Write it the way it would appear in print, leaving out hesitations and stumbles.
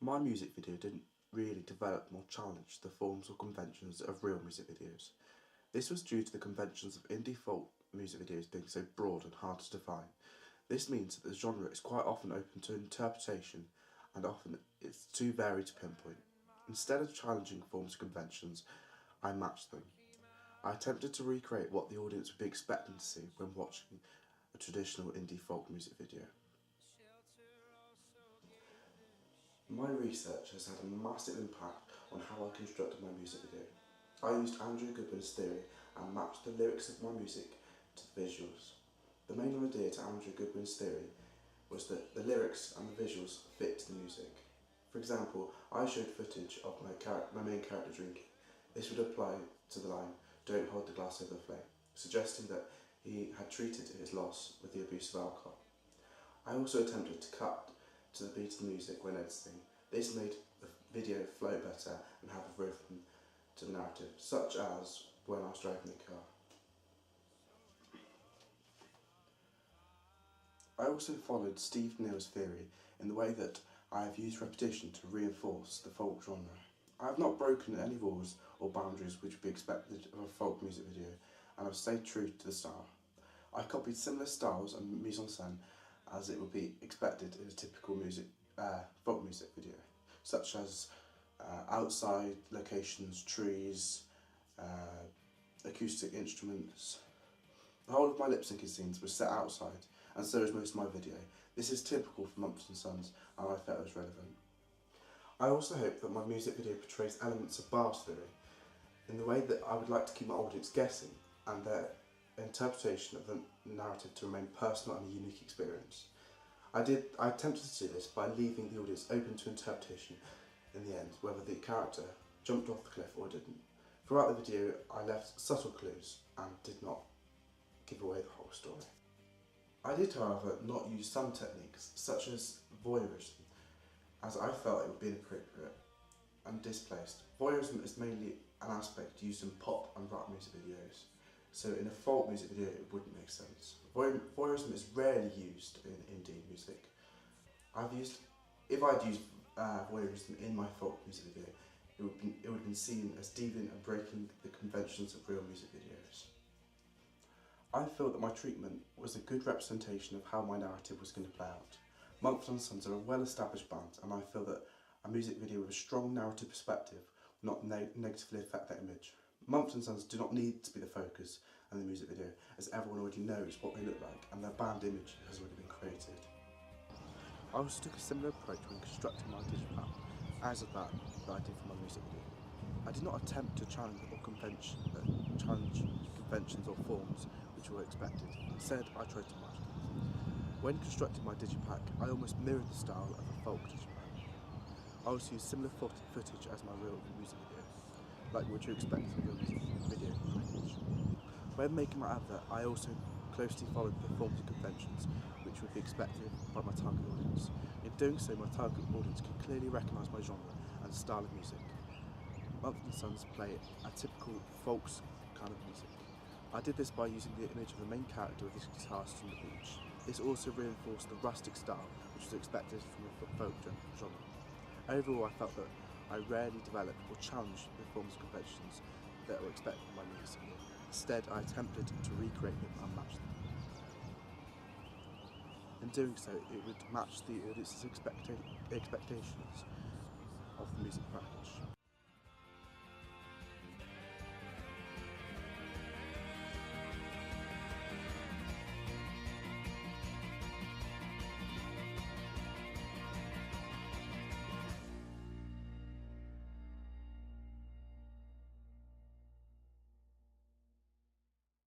My music video didn't really develop or challenge the forms or conventions of real music videos. This was due to the conventions of indie folk music videos being so broad and hard to define. This means that the genre is quite often open to interpretation and often it's too varied to pinpoint. Instead of challenging forms or conventions, I matched them. I attempted to recreate what the audience would be expecting to see when watching a traditional indie folk music video. My research has had a massive impact on how I constructed my music video. I used Andrew Goodwin's theory and matched the lyrics of my music to the visuals. The main idea to Andrew Goodwin's theory was that the lyrics and the visuals fit the music. For example, I showed footage of my main character drinking. This would apply to the line, "Don't hold the glass over the flame," suggesting that he had treated his loss with the abuse of alcohol. I also attempted to cut to the beat of the music when editing. This made the video flow better and have a rhythm to the narrative, such as when I was driving the car. I also followed Steve Neal's theory in the way that I have used repetition to reinforce the folk genre. I have not broken any rules or boundaries which would be expected of a folk music video, and have stayed true to the style. I copied similar styles and mise-en-scène as it would be expected in a typical folk music video, such as outside locations, trees, acoustic instruments. The whole of my lip syncing scenes was set outside, and so is most of my video. This is typical for Mumford & Sons, and I felt it was relevant. I also hope that my music video portrays elements of Barb's theory in the way that I would like to keep my audience guessing and their interpretation of the narrative to remain personal and a unique experience. I attempted to do this by leaving the audience open to interpretation in the end, whether the character jumped off the cliff or didn't. Throughout the video, I left subtle clues and did not give away the whole story. I did, however, not use some techniques, such as voyeurism, as I felt it would be inappropriate and displaced. Voyeurism is mainly an aspect used in pop and rap music videos, so in a folk music video it wouldn't make sense. Voyeurism is rarely used in indie music. If I'd used voyeurism in my folk music video, it would have been seen as deviant and breaking the conventions of real music videos. I feel that my treatment was a good representation of how my narrative was going to play out. Mumford & Sons are a well-established band, and I feel that a music video with a strong narrative perspective will not negatively affect that image. Mumford & Sons do not need to be the focus in the music video, as everyone already knows what they look like and their band image has already been created. I also took a similar approach when constructing my digital app as of that I did for my music video. I did not attempt to challenge conventions or forms which were expected. Instead, I tried to match them. When constructing my digipack, I almost mirrored the style of a folk digipack. I also used similar footage as my real music video, like what you expect from your music video footage. When making my advert, I also closely followed the forms and conventions which would be expected by my target audience. In doing so, my target audience can clearly recognise my genre and style of music. Mumford & Sons play a typical folk kind of music. I did this by using the image of the main character with his guitar on the beach. This also reinforced the rustic style which was expected from a folk genre. Overall, I felt that I rarely developed or challenged the forms and conventions that were expected from my music. Instead, I attempted to recreate them and match them. In doing so, it would match the audience's expectations of the music package.